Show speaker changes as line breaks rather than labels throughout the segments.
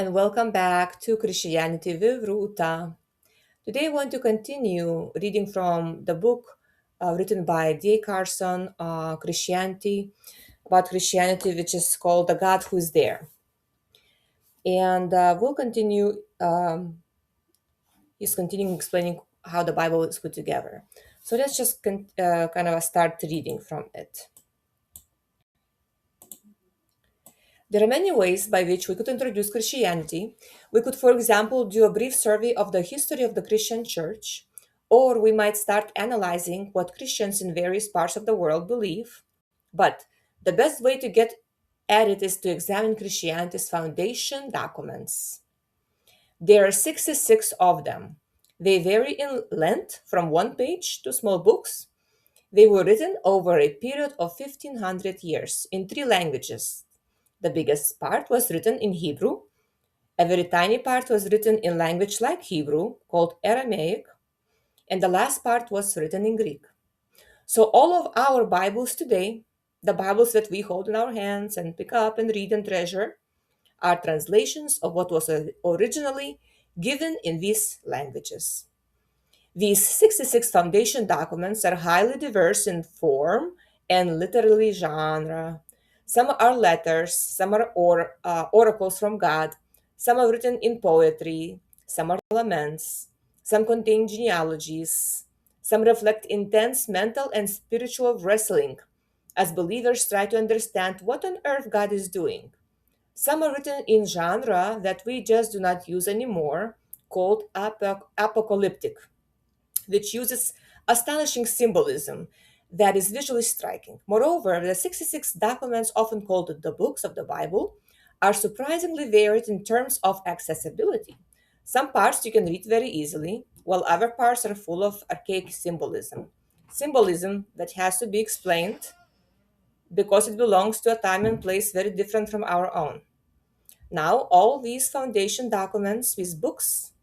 and welcome back to Christianity with Ruta. Today I want to continue reading from the book written by D. Carson, about Christianity, which is called The God Who is There. And we'll continue, he's continuing explaining how the Bible is put together. So let's just kind of start reading from it. There are many ways by which we could introduce Christianity. We could, for example, do a brief survey of the history of the Christian church, or we might start analyzing what Christians in various parts of the world believe. But the best way to get at it is to examine Christianity's foundation documents. There are 66 of them. They vary in length from one page to small books. They were written over a period of 1500 years in three languages. The biggest part was written in Hebrew. A very tiny part was written in language like Hebrew, called Aramaic, and the last part was written in Greek. So all of our Bibles today, the Bibles that we hold in our hands and pick up and read and treasure, are translations of what was originally given in these languages. These 66 foundation documents are highly diverse in form and literary genre. Some are letters, some are oracles from God, some are written in poetry, some are laments, some contain genealogies, some reflect intense mental and spiritual wrestling as believers try to understand what on earth God is doing. Some are written in genre that we just do not use anymore, called apocalyptic, which uses astonishing symbolism that is visually striking. Moreover, the 66 documents, often called the books of the Bible, are surprisingly varied in terms of accessibility. Some parts you can read very easily, while other parts are full of archaic symbolism. Symbolism that has to be explained because it belongs to a time and place very different from our own. Now, all these foundation documents, these books,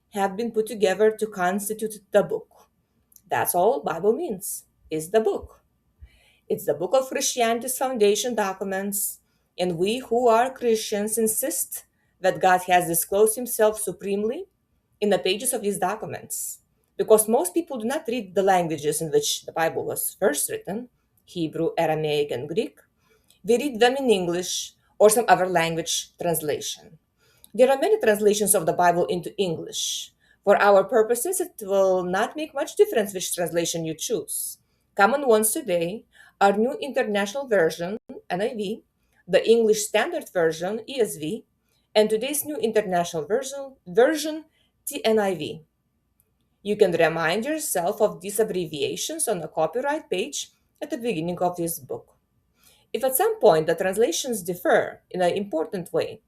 have been put together to constitute the book. That's all Bible means, is the book. It's the book of Christianity's foundation documents, and we who are Christians insist that God has disclosed himself supremely in the pages of these documents. Because most people do not read the languages in which the Bible was first written, Hebrew, Aramaic, and Greek. They read them in English or some other language translation. There are many translations of the Bible into English. For our purposes, it will not make much difference which translation you choose. Common ones today are New International Version, NIV, the English Standard Version, ESV, and today's New International Version TNIV. You can remind yourself of these abbreviations on the copyright page at the beginning of this book. If at some point the translations differ in an important way,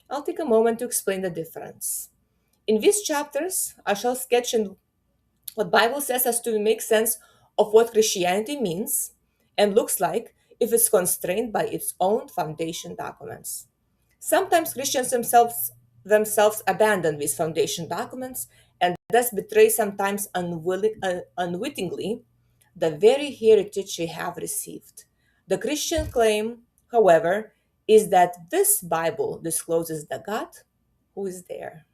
I'll take a moment to explain the difference. In these chapters, I shall sketch in what Bible says as to make sense of what Christianity means and looks like if it's constrained by its own foundation documents. Sometimes Christians themselves abandon these foundation documents and thus betray sometimes unwittingly the very heritage we have received. The Christian claim, however, is that this Bible discloses the God who is there.